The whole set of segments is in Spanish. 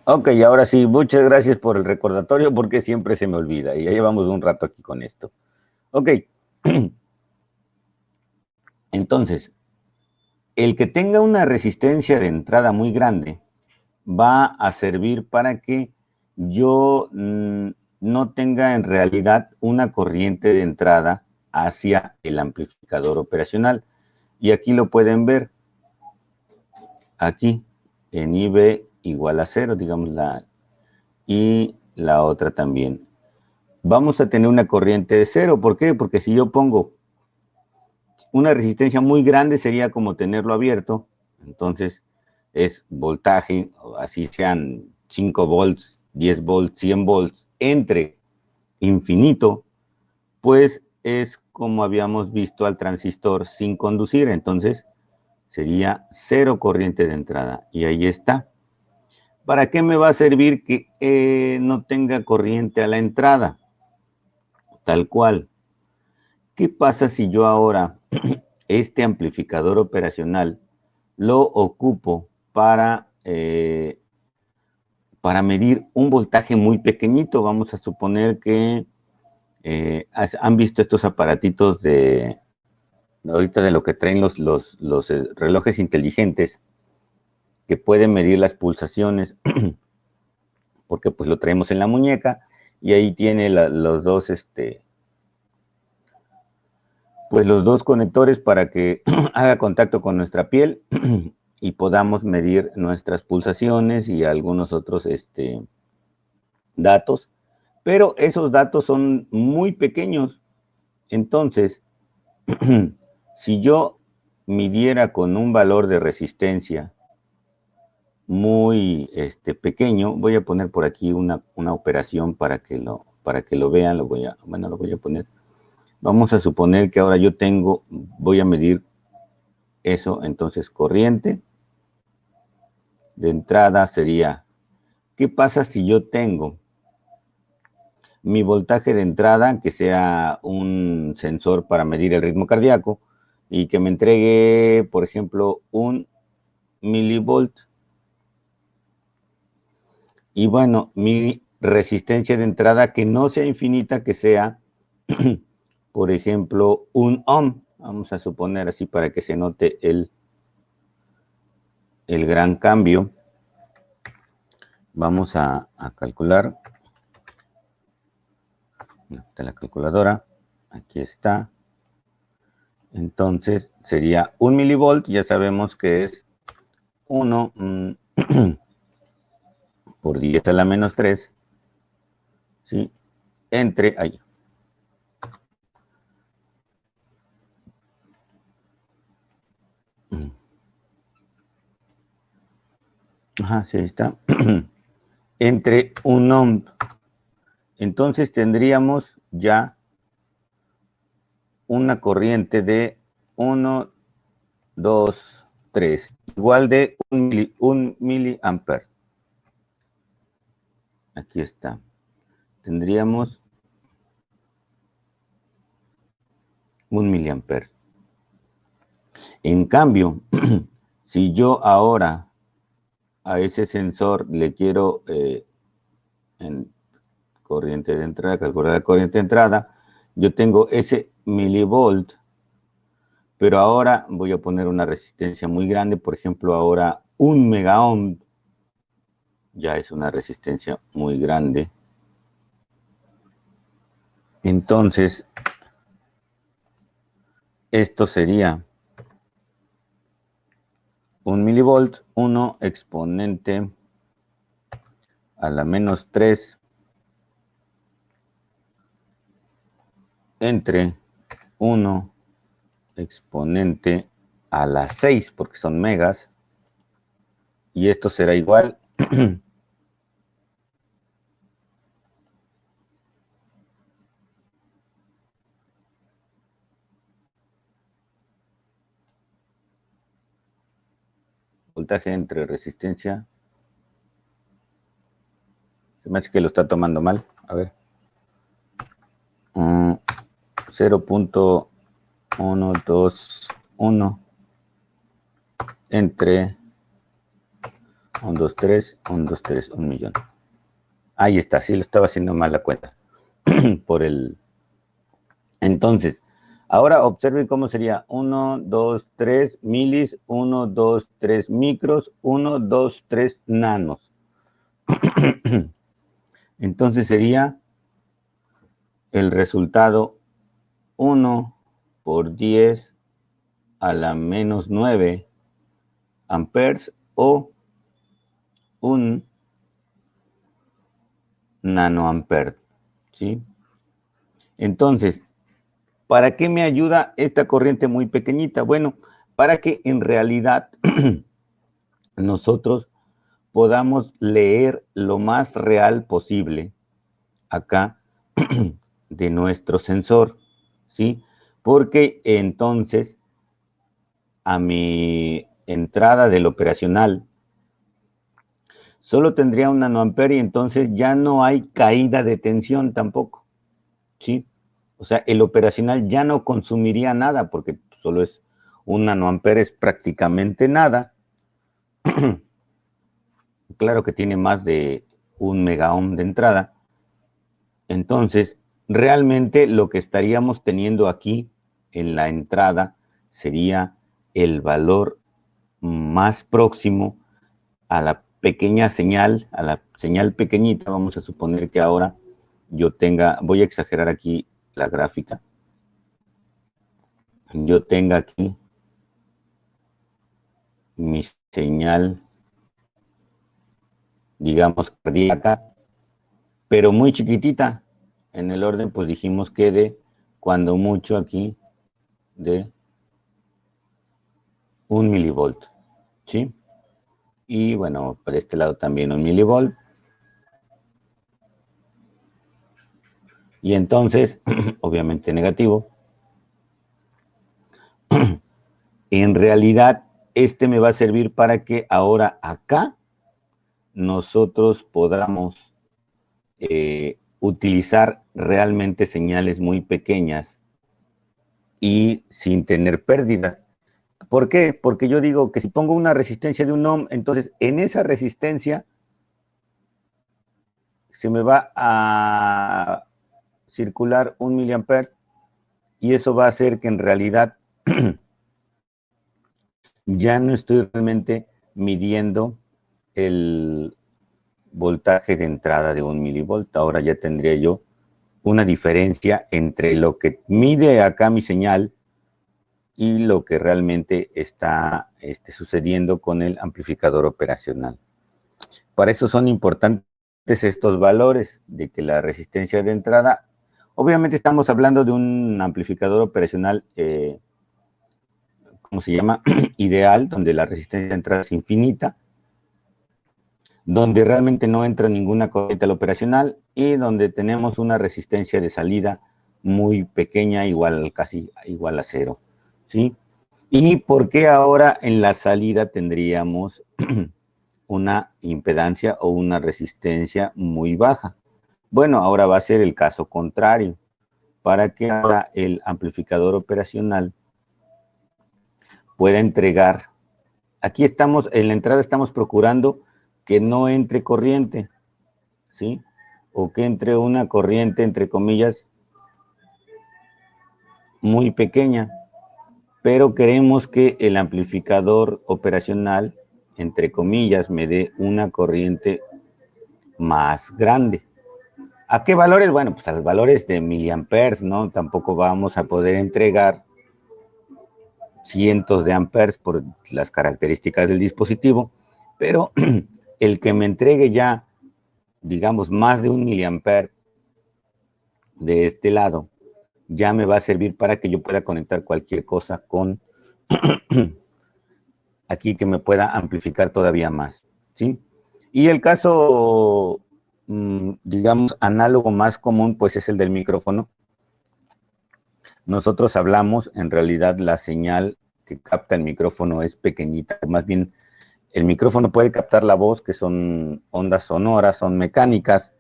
Ok, ahora sí, muchas gracias por el recordatorio porque siempre se me olvida y ya llevamos un rato aquí con esto. Ok, entonces, el que tenga una resistencia de entrada muy grande va a servir para que yo no tenga en realidad una corriente de entrada hacia el amplificador operacional. Y aquí lo pueden ver, aquí en IB igual a 0, digamos, y la otra también. Vamos a tener una corriente de 0, ¿por qué? Porque si yo pongo una resistencia muy grande sería como tenerlo abierto, entonces es voltaje, así sean 5 volts, 10 volts, 100 volts, entre infinito, pues es como habíamos visto al transistor sin conducir, entonces sería 0 corriente de entrada, y ahí está. ¿Para qué me va a servir que no tenga corriente a la entrada? Tal cual. ¿Qué pasa si yo ahora este amplificador operacional lo ocupo para medir un voltaje muy pequeñito? Vamos a suponer que han visto estos aparatitos ahorita de lo que traen los relojes inteligentes que pueden medir las pulsaciones porque pues lo traemos en la muñeca y ahí tiene los dos pues los dos conectores para que haga contacto con nuestra piel y podamos medir nuestras pulsaciones y algunos otros datos, pero esos datos son muy pequeños. Entonces, si yo midiera con un valor de resistencia muy pequeño, voy a poner por aquí una operación para que lo vean, lo voy a poner. Vamos a suponer que ahora yo voy a medir eso, entonces corriente de entrada sería, ¿qué pasa si yo tengo mi voltaje de entrada, que sea un sensor para medir el ritmo cardíaco, y que me entregue, por ejemplo, 1 milivolt? Y bueno, mi resistencia de entrada que no sea infinita, que sea, por ejemplo, 1 ohm. Vamos a suponer así para que se note el gran cambio. Vamos a calcular. Está la calculadora. Aquí está. Entonces sería 1 milivolt. Ya sabemos que es 1 por 10 a la menos 3. ¿Sí? Entre ahí. Ajá, sí, ahí está. Entre 1 ohm. Entonces tendríamos ya una corriente de 1, 2, 3, igual de 1 miliamper. Aquí está. Tendríamos 1 miliamper. En cambio, si yo ahora a ese sensor le quiero en corriente de entrada, calcular la corriente de entrada, yo tengo ese milivolt, pero ahora voy a poner una resistencia muy grande, por ejemplo, ahora 1 megaohm, ya es una resistencia muy grande. Entonces, esto sería 1 milivolt, 1 exponente a la menos 3 entre 1 exponente a la 6, porque son megas, y esto será igual voltaje entre resistencia. Se me hace que lo está tomando mal. A ver. 0.121 entre 1, 2, 3, 1, 2, 3, 1 millón. Ahí está, sí lo estaba haciendo mal la cuenta. Por el... Entonces, ahora observen cómo sería 1, 2, 3 milis, 1, 2, 3 micros, 1, 2, 3 nanos. Entonces sería el resultado 1 por 10 a la menos 9 amperes o 1 nanoampere, ¿sí? Entonces, ¿para qué me ayuda esta corriente muy pequeñita? Bueno, para que en realidad nosotros podamos leer lo más real posible acá de nuestro sensor, ¿sí? Porque entonces a mi entrada del operacional solo tendría un nanoampere y entonces ya no hay caída de tensión tampoco, ¿sí? O sea, el operacional ya no consumiría nada porque solo es un nanoampere, es prácticamente nada. Claro que tiene más de 1 megaohm de entrada. Entonces, realmente lo que estaríamos teniendo aquí en la entrada sería el valor más próximo a la pequeña señal, a la señal pequeñita. Vamos a suponer que ahora yo tenga, voy a exagerar aquí la gráfica, yo tenga aquí mi señal, digamos, cardíaca, pero muy chiquitita. En el orden, pues dijimos que de, cuando mucho aquí, de 1 milivolt, ¿sí? Y bueno, por este lado también 1 milivolt. Y entonces, obviamente negativo. En realidad, este me va a servir para que ahora acá nosotros podamos utilizar realmente señales muy pequeñas y sin tener pérdidas. ¿Por qué? Porque yo digo que si pongo una resistencia de 1 ohm, entonces en esa resistencia se me va a circular 1 miliampere y eso va a hacer que en realidad ya no estoy realmente midiendo el voltaje de entrada de 1 milivolt. Ahora ya tendría yo una diferencia entre lo que mide acá mi señal y lo que realmente está sucediendo con el amplificador operacional. Para eso son importantes estos valores de que la resistencia de entrada, obviamente estamos hablando de un amplificador operacional, ¿cómo se llama? Ideal, donde la resistencia de entrada es infinita, donde realmente no entra ninguna corriente al operacional y donde tenemos una resistencia de salida muy pequeña, casi igual a 0, ¿sí? ¿Y por qué ahora en la salida tendríamos una impedancia o una resistencia muy baja? Bueno, ahora va a ser el caso contrario, para que ahora el amplificador operacional pueda entregar. Aquí estamos, en la entrada estamos procurando que no entre corriente, ¿sí? O que entre una corriente, entre comillas, muy pequeña, pero queremos que el amplificador operacional, entre comillas, me dé una corriente más grande. ¿A qué valores? Bueno, pues a los valores de miliamperes, ¿no? Tampoco vamos a poder entregar cientos de amperes por las características del dispositivo, pero el que me entregue ya, digamos, más de 1 miliampere de este lado, ya me va a servir para que yo pueda conectar cualquier cosa con aquí que me pueda amplificar todavía más, ¿sí? Y el caso, digamos, análogo más común, pues es el del micrófono. Nosotros hablamos, en realidad la señal que capta el micrófono es pequeñita, más bien el micrófono puede captar la voz, que son ondas sonoras, son mecánicas,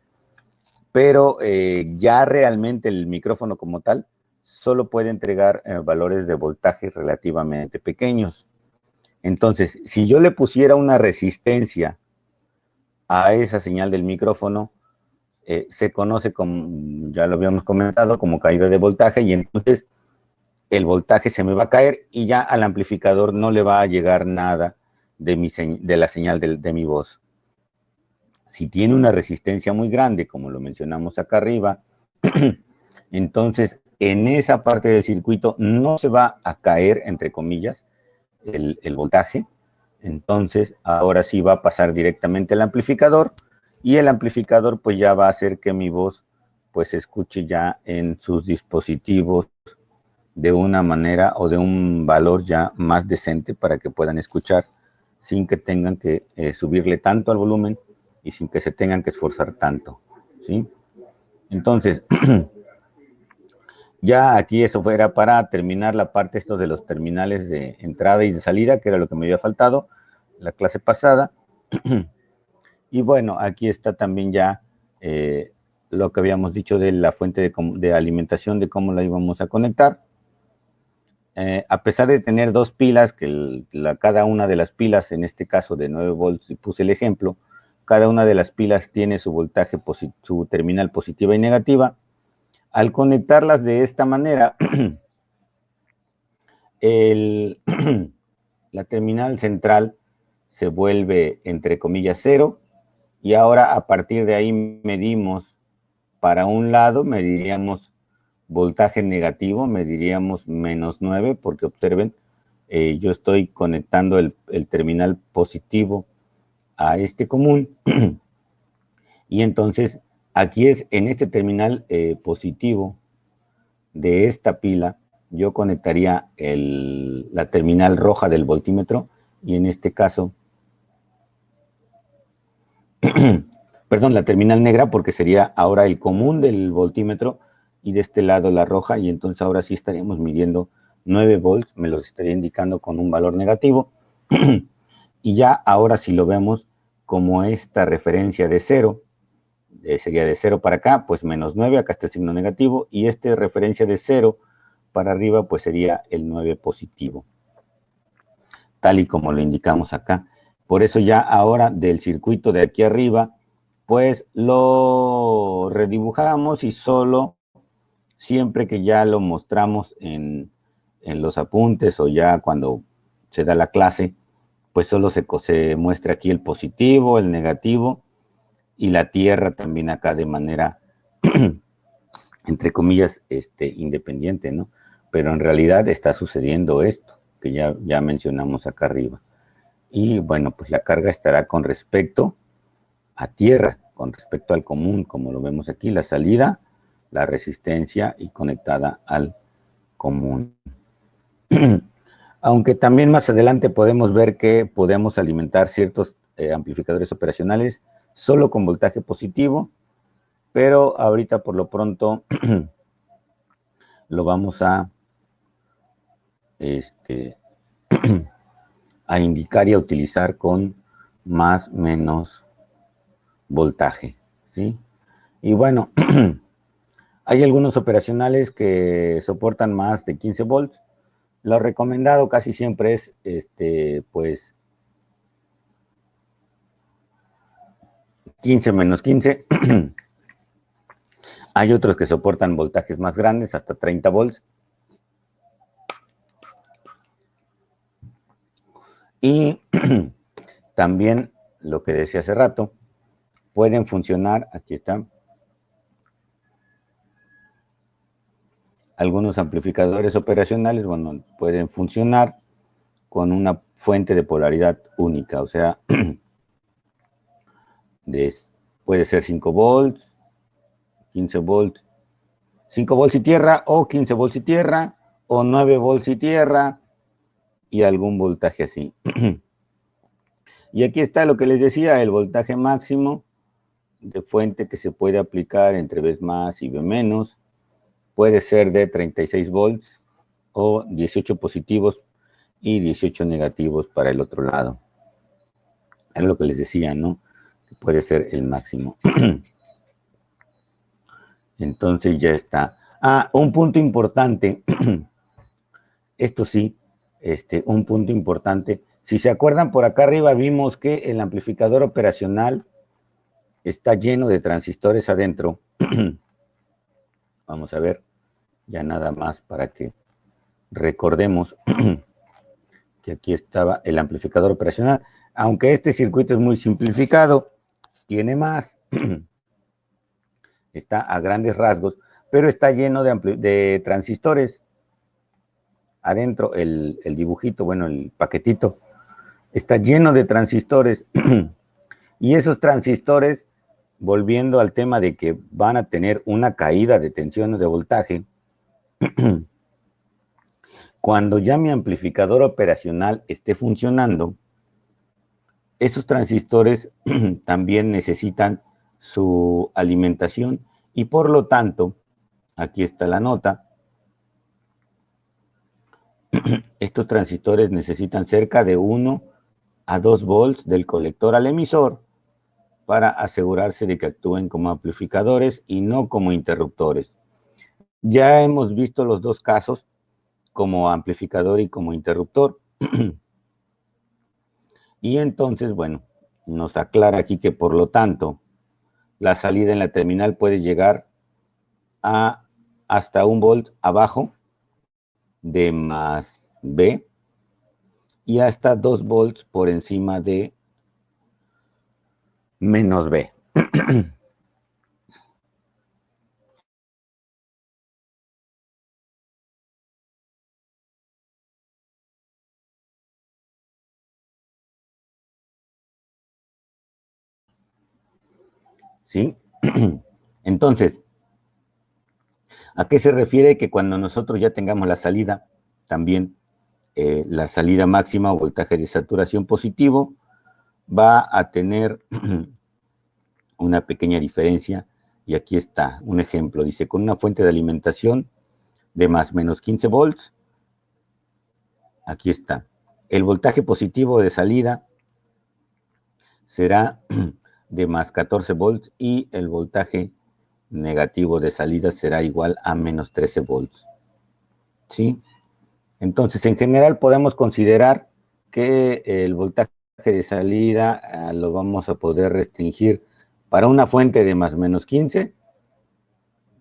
pero ya realmente el micrófono como tal solo puede entregar valores de voltaje relativamente pequeños. Entonces, si yo le pusiera una resistencia a esa señal del micrófono se conoce como, ya lo habíamos comentado, como caída de voltaje, y entonces el voltaje se me va a caer y ya al amplificador no le va a llegar nada de la señal de mi voz. Si tiene una resistencia muy grande, como lo mencionamos acá arriba, entonces en esa parte del circuito no se va a caer, entre comillas, el voltaje. Entonces ahora sí va a pasar directamente al amplificador, y el amplificador pues ya va a hacer que mi voz pues se escuche ya en sus dispositivos de una manera o de un valor ya más decente para que puedan escuchar sin que tengan que subirle tanto al volumen y sin que se tengan que esforzar tanto, ¿sí? Entonces, ya aquí eso fuera para terminar la parte esto de los terminales de entrada y de salida, que era lo que me había faltado la clase pasada. Y bueno, aquí está también ya lo que habíamos dicho de la fuente de alimentación, de cómo la íbamos a conectar. A pesar de tener dos pilas, que cada una de las pilas, en este caso de 9 volts, y puse el ejemplo, cada una de las pilas tiene su voltaje, su terminal positiva y negativa. Al conectarlas de esta manera, la terminal central se vuelve, entre comillas, cero, y ahora a partir de ahí medimos, para un lado mediríamos voltaje negativo, mediríamos -9, porque observen, yo estoy conectando el terminal positivo a este común, y entonces aquí es en este terminal positivo de esta pila, yo conectaría la terminal roja del voltímetro, y en este caso, perdón, la terminal negra, porque sería ahora el común del voltímetro, y de este lado la roja, y entonces ahora sí estaríamos midiendo 9 volts, me los estaría indicando con un valor negativo. Y ya ahora si lo vemos como esta referencia de 0, sería de 0 para acá, pues -9, acá está el signo negativo, y esta referencia de 0 para arriba, pues sería el 9 positivo, tal y como lo indicamos acá. Por eso ya ahora del circuito de aquí arriba, pues lo redibujamos, y solo siempre que ya lo mostramos en los apuntes o ya cuando se da la clase, pues solo se muestra aquí el positivo, el negativo, y la tierra también acá de manera, entre comillas, independiente, ¿no? Pero en realidad está sucediendo esto, que ya mencionamos acá arriba. Y bueno, pues la carga estará con respecto a tierra, con respecto al común, como lo vemos aquí, la salida, la resistencia y conectada al común. Aunque también más adelante podemos ver que podemos alimentar ciertos amplificadores operacionales solo con voltaje positivo, pero ahorita por lo pronto lo vamos a indicar y a utilizar con más menos voltaje, ¿sí? Y bueno, hay algunos operacionales que soportan más de 15 volts. Lo recomendado casi siempre es, pues, 15 menos 15. Hay otros que soportan voltajes más grandes, hasta 30 volts. Y también, lo que decía hace rato, pueden funcionar, aquí está, algunos amplificadores operacionales, bueno, pueden funcionar con una fuente de polaridad única, o sea, puede ser 5 volts, 15 volts, 5 volts y tierra, o 15 volts y tierra, o 9 volts y tierra, y algún voltaje así. Y aquí está lo que les decía, el voltaje máximo de fuente que se puede aplicar entre V más y V menos, puede ser de 36 volts o 18 positivos y 18 negativos para el otro lado. Es lo que les decía, ¿no? Que puede ser el máximo. Entonces ya está. Un punto importante. Esto sí, un punto importante. Si se acuerdan, por acá arriba vimos que el amplificador operacional está lleno de transistores adentro. Vamos a ver, ya nada más para que recordemos que aquí estaba el amplificador operacional. Aunque este circuito es muy simplificado, tiene más, está a grandes rasgos, pero está lleno de transistores. Adentro el dibujito, bueno, el paquetito, está lleno de transistores. Y esos transistores, volviendo al tema de que van a tener una caída de tensión de voltaje, cuando ya mi amplificador operacional esté funcionando, esos transistores también necesitan su alimentación y por lo tanto, aquí está la nota, estos transistores necesitan cerca de 1 a 2 volts del colector al emisor para asegurarse de que actúen como amplificadores y no como interruptores. Ya hemos visto los dos casos, como amplificador y como interruptor. Y entonces, bueno, nos aclara aquí que por lo tanto, la salida en la terminal puede llegar a hasta 1 volt abajo de más B y hasta 2 volts por encima de menos B. ¿Sí? Entonces, ¿a qué se refiere que cuando nosotros ya tengamos la salida, también la salida máxima o voltaje de saturación positivo va a tener una pequeña diferencia? Y aquí está un ejemplo. Dice, con una fuente de alimentación de más menos 15 volts, aquí está. El voltaje positivo de salida será de más 14 volts y el voltaje negativo de salida será igual a menos 13 volts. ¿Sí? Entonces, en general podemos considerar que el voltaje de salida lo vamos a poder restringir para una fuente de más menos 15.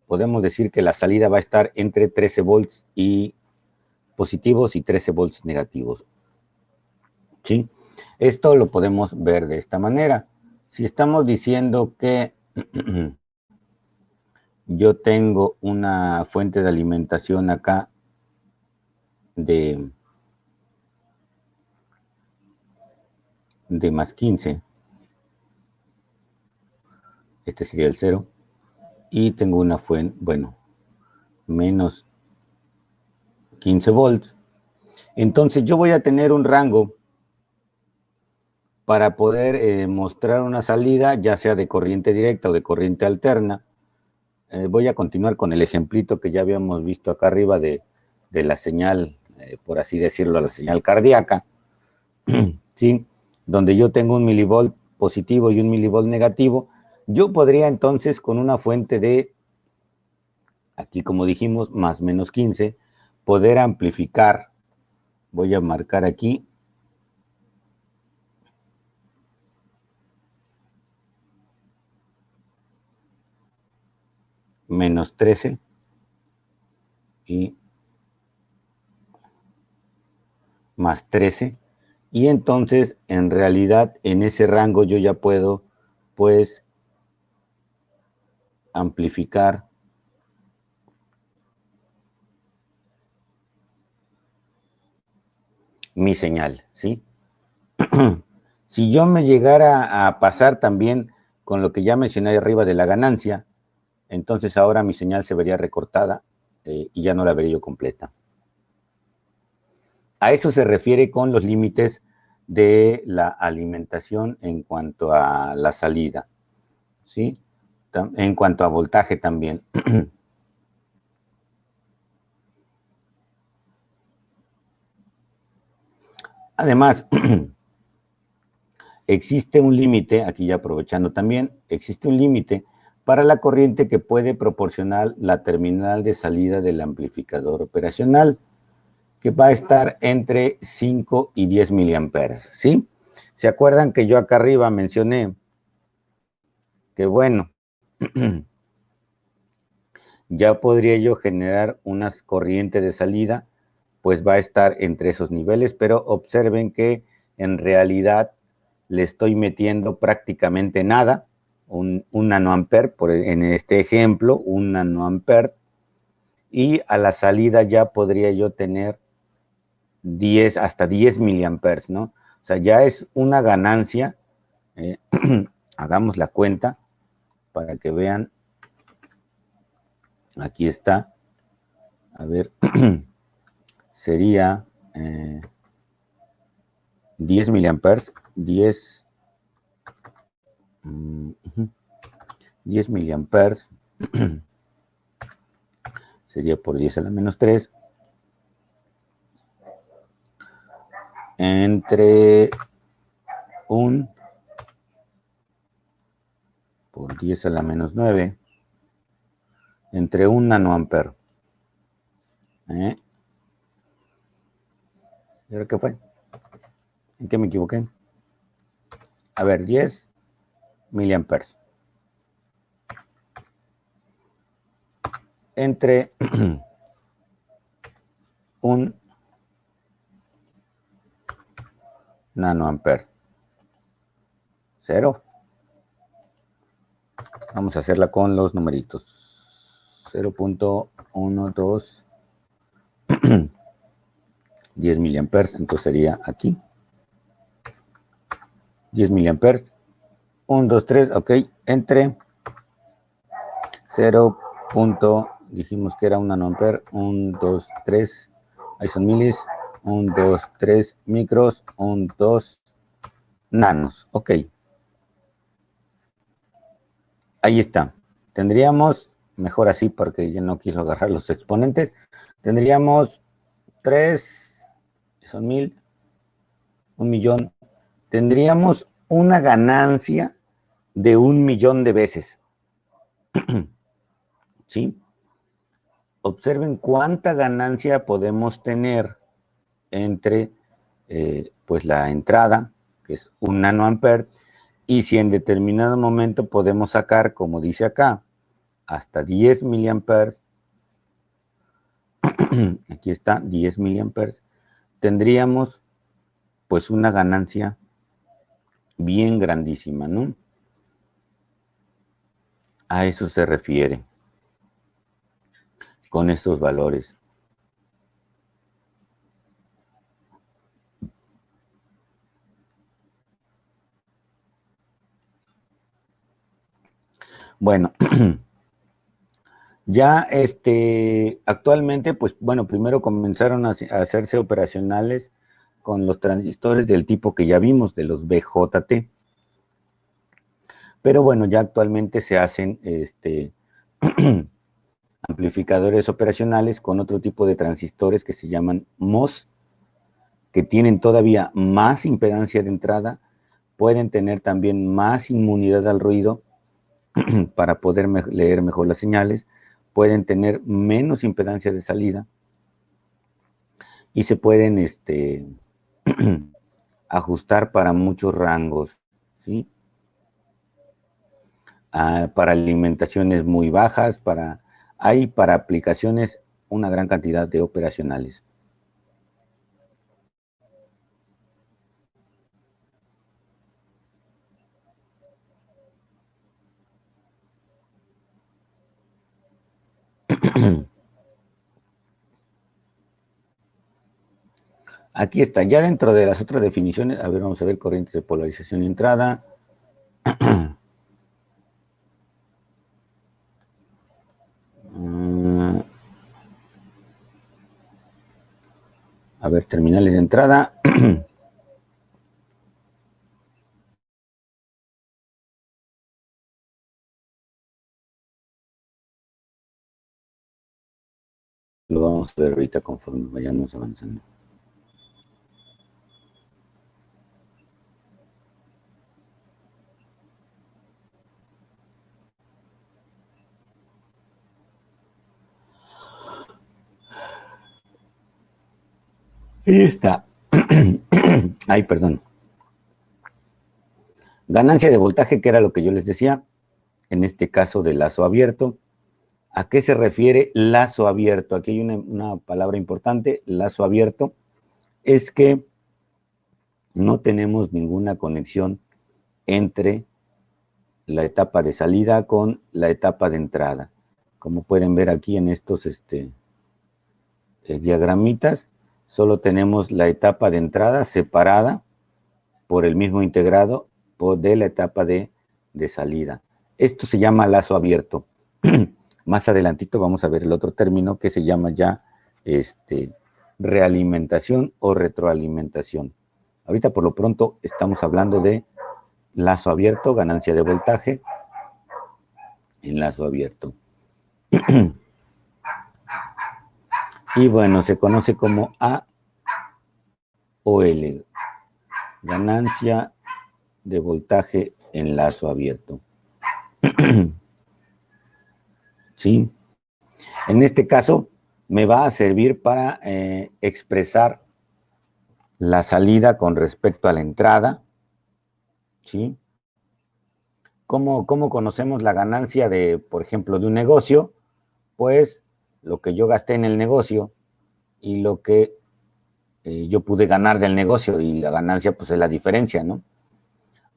Podemos decir que la salida va a estar entre 13 volts y positivos y 13 volts negativos. ¿Sí? Esto lo podemos ver de esta manera. Si estamos diciendo que yo tengo una fuente de alimentación acá de más 15, este sería el 0, y tengo una fuente, bueno, menos 15 volts, entonces yo voy a tener un rango para poder mostrar una salida, ya sea de corriente directa o de corriente alterna. Voy a continuar con el ejemplito que ya habíamos visto acá arriba de la señal, por así decirlo, la señal cardíaca, ¿sí? Donde yo tengo un milivolt positivo y un milivolt negativo. Yo podría entonces con una fuente de, aquí como dijimos, más menos 15, poder amplificar. Voy a marcar aquí menos 13 y más 13. Y entonces, en realidad, en ese rango yo ya puedo, pues, amplificar mi señal, ¿sí? Si yo me llegara a pasar también con lo que ya mencioné arriba de la ganancia, entonces ahora mi señal se vería recortada y ya no la vería yo completa. A eso se refiere con los límites de la alimentación en cuanto a la salida, ¿sí? En cuanto a voltaje también. Además, existe un límite, aquí ya aprovechando también, existe un límite para la corriente que puede proporcionar la terminal de salida del amplificador operacional, que va a estar entre 5 y 10 miliamperes, ¿sí? ¿Se acuerdan que yo acá arriba mencioné que bueno, ya podría yo generar una corriente de salida, pues va a estar entre esos niveles, pero observen que en realidad le estoy metiendo prácticamente nada, un nanoampere, en este ejemplo, un nanoampere, y a la salida ya podría yo tener 10, hasta 10 miliamperes, ¿no? O sea, ya es una ganancia, hagamos la cuenta para que vean, aquí está, a ver, sería 10 miliamperes, 10 miliamperes, sería por 10 a la menos 3, entre por 10 a la menos 9, entre un nanoampere. ¿Y ahora qué fue? ¿En qué me equivoqué? A ver, 10 miliamperes. Entre un nanoampere. 0. Vamos a hacerla con los numeritos. 0.12 10 miliamperes, entonces sería aquí 10 miliamperes, 1, 2, 3, ok, entre 0. Dijimos que era un nanoampere, 1, 2, 3, ahí son milis, 1, 2, 3 micros, 1, 2 nanos, ok. Ahí está. Tendríamos, mejor así porque ya no quiso agarrar los exponentes, tendríamos 3, son 1000, 1.000.000, tendríamos una ganancia de 1.000.000 de veces. ¿Sí? Observen cuánta ganancia podemos tener entre pues la entrada, que es un nanoampere, y si en determinado momento podemos sacar, como dice acá, hasta 10 miliamperes, aquí está, 10 miliamperes, tendríamos pues una ganancia bien grandísima, ¿no? A eso se refiere con estos valores. Bueno, ya actualmente, pues bueno, primero comenzaron a hacerse operacionales con los transistores del tipo que ya vimos, de los BJT. Pero bueno, ya actualmente se hacen amplificadores operacionales con otro tipo de transistores que se llaman MOS, que tienen todavía más impedancia de entrada, pueden tener también más inmunidad al ruido para poder leer mejor las señales, pueden tener menos impedancia de salida y se pueden ajustar para muchos rangos, ¿sí? Para alimentaciones muy bajas, hay para aplicaciones una gran cantidad de operacionales. Aquí está, ya dentro de las otras definiciones, a ver, vamos a ver corrientes de polarización y entrada. A ver, terminales de entrada. Lo vamos a ver ahorita conforme vayamos avanzando. Ahí está. Ay, perdón. Ganancia de voltaje, que era lo que yo les decía. en este caso de lazo abierto. ¿A qué se refiere lazo abierto? Aquí hay una palabra importante, lazo abierto, es que no tenemos ninguna conexión entre la etapa de salida con la etapa de entrada. Como pueden ver aquí en estos diagramitas, solo tenemos la etapa de entrada separada por el mismo integrado de la etapa de salida. Esto se llama lazo abierto. Más adelantito vamos a ver el otro término que se llama ya realimentación o retroalimentación. Ahorita por lo pronto estamos hablando de lazo abierto, ganancia de voltaje en lazo abierto. Y bueno, se conoce como AOL, ganancia de voltaje en lazo abierto. ¿Sí? En este caso, me va a servir para expresar la salida con respecto a la entrada. ¿Sí? ¿Cómo conocemos la ganancia de, por ejemplo, de un negocio? Pues lo que yo gasté en el negocio y lo que yo pude ganar del negocio, y la ganancia pues es la diferencia, ¿no?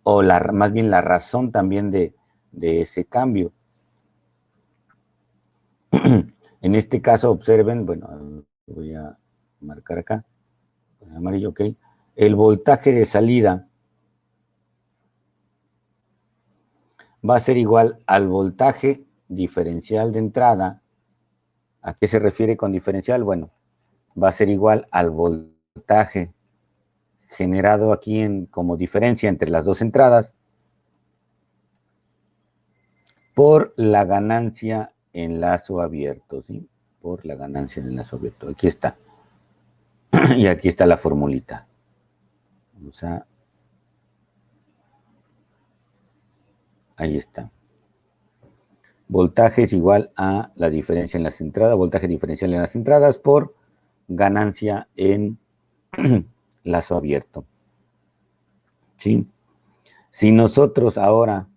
O más bien la razón también de ese cambio. En este caso, observen, bueno, voy a marcar acá, con amarillo, ok. El voltaje de salida va a ser igual al voltaje diferencial de entrada. ¿A qué se refiere con diferencial? Bueno, va a ser igual al voltaje generado aquí como diferencia entre las dos entradas por la ganancia en lazo abierto, ¿sí? Por la ganancia en lazo abierto. Aquí está. Y aquí está la formulita. Vamos a... Ahí está. Voltaje es igual a la diferencia en las entradas, voltaje diferencial en las entradas por ganancia en lazo abierto. ¿Sí? Si nosotros ahora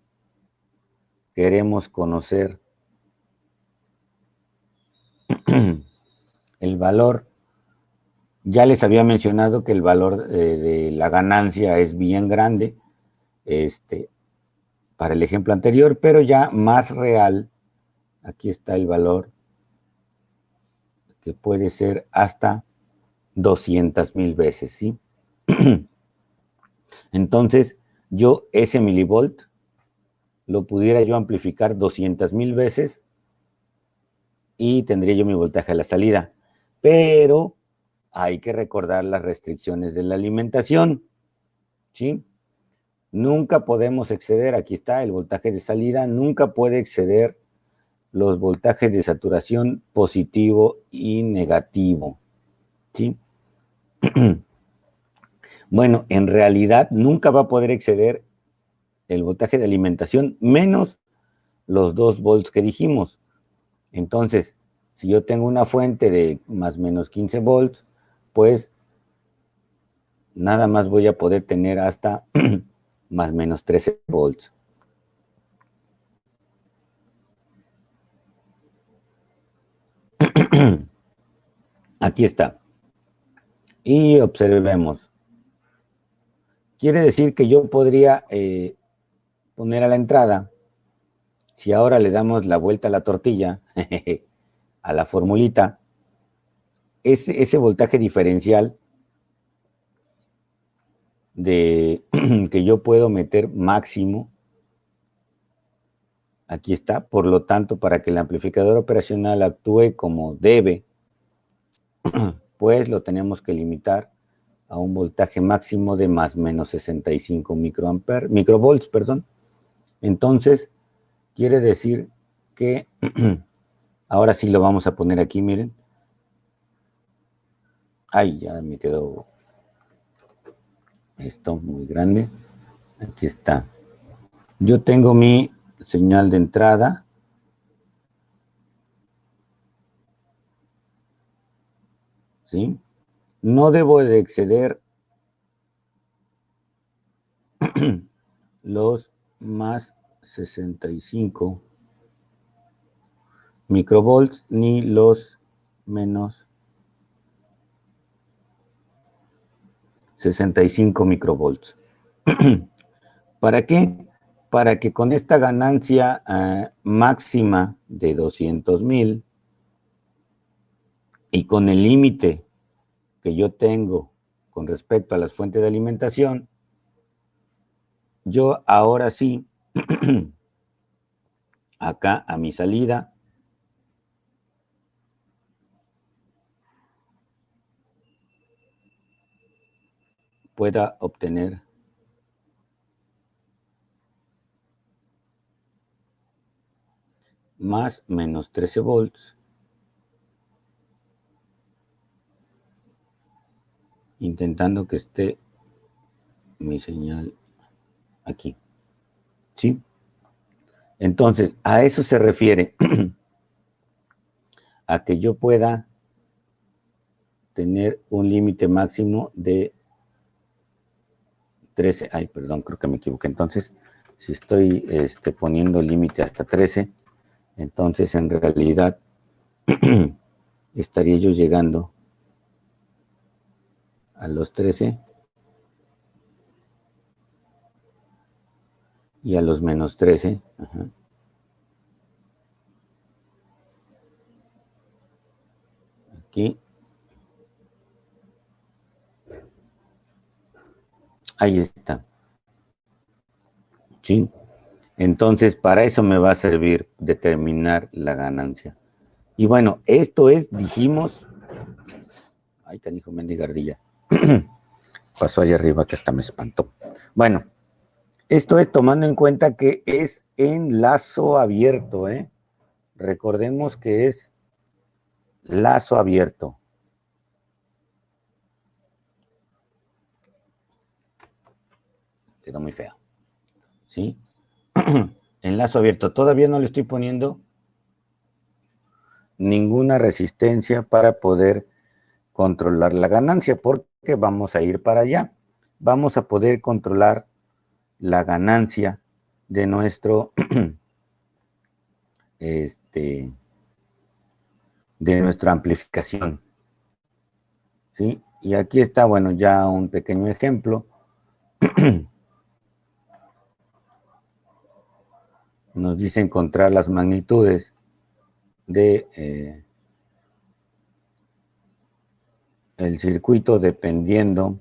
queremos conocer el valor, ya les había mencionado que el valor de la ganancia es bien grande, para el ejemplo anterior, pero ya más real, aquí está el valor, que puede ser hasta 200,000 veces, ¿sí? Entonces, yo ese milivolt lo pudiera yo amplificar 200,000 veces y tendría yo mi voltaje a la salida. Pero hay que recordar las restricciones de la alimentación, ¿sí? Nunca podemos exceder, aquí está el voltaje de salida, nunca puede exceder los voltajes de saturación positivo y negativo, ¿sí? Bueno, en realidad nunca va a poder exceder el voltaje de alimentación menos los 2 volts que dijimos. Entonces, si yo tengo una fuente de más o menos 15 volts, pues nada más voy a poder tener hasta más o menos 13 volts. Aquí está. Y observemos. Quiere decir que yo podría poner a la entrada, si ahora le damos la vuelta a la tortilla, a la formulita, ese voltaje diferencial de que yo puedo meter máximo, aquí está. Por lo tanto, para que el amplificador operacional actúe como debe, pues lo tenemos que limitar a un voltaje máximo de más o menos 65 microvolts, perdón. Entonces, quiere decir que ahora sí lo vamos a poner aquí, miren. Ay, ya me quedó esto muy grande. Aquí está. Yo tengo mi señal de entrada. ¿Sí? No debo de exceder los más 65 microvolts ni los menos 65 microvolts. ¿Para qué? Para que con esta ganancia máxima de 200,000 y con el límite que yo tengo con respecto a las fuentes de alimentación, yo ahora sí, acá a mi salida, pueda obtener más menos 13 volts, intentando que esté mi señal aquí, ¿sí? Entonces, a eso se refiere, a que yo pueda tener un límite máximo de 13, ay, perdón, creo que me equivoqué. Entonces, si estoy poniendo límite hasta 13, entonces en realidad estaría yo llegando a los 13 y a los menos 13. Ajá. Aquí. Ahí está. ¿Sí? Entonces, para eso me va a servir determinar la ganancia. Y bueno, esto es, dijimos, ay, canijo, mendigardilla. Pasó allá arriba que hasta me espantó. Bueno, esto es tomando en cuenta que es en lazo abierto, ¿eh? Recordemos que es lazo abierto. Quedó muy feo. ¿Sí? En lazo abierto. Todavía no le estoy poniendo ninguna resistencia para poder controlar la ganancia, porque vamos a ir para allá. Vamos a poder controlar la ganancia de nuestro de nuestra amplificación. ¿Sí? Y aquí está, bueno, ya un pequeño ejemplo. Nos dice encontrar las magnitudes de el circuito dependiendo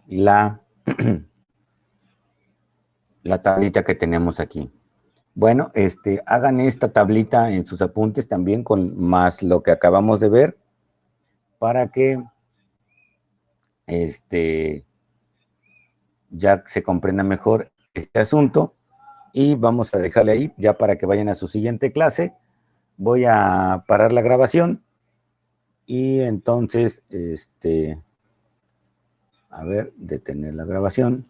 la tablita que tenemos aquí. Bueno, hagan esta tablita en sus apuntes también con más lo que acabamos de ver para que ya se comprenda mejor este asunto, y vamos a dejarle ahí ya para que vayan a su siguiente clase. Voy a parar la grabación y entonces, a ver, detener la grabación.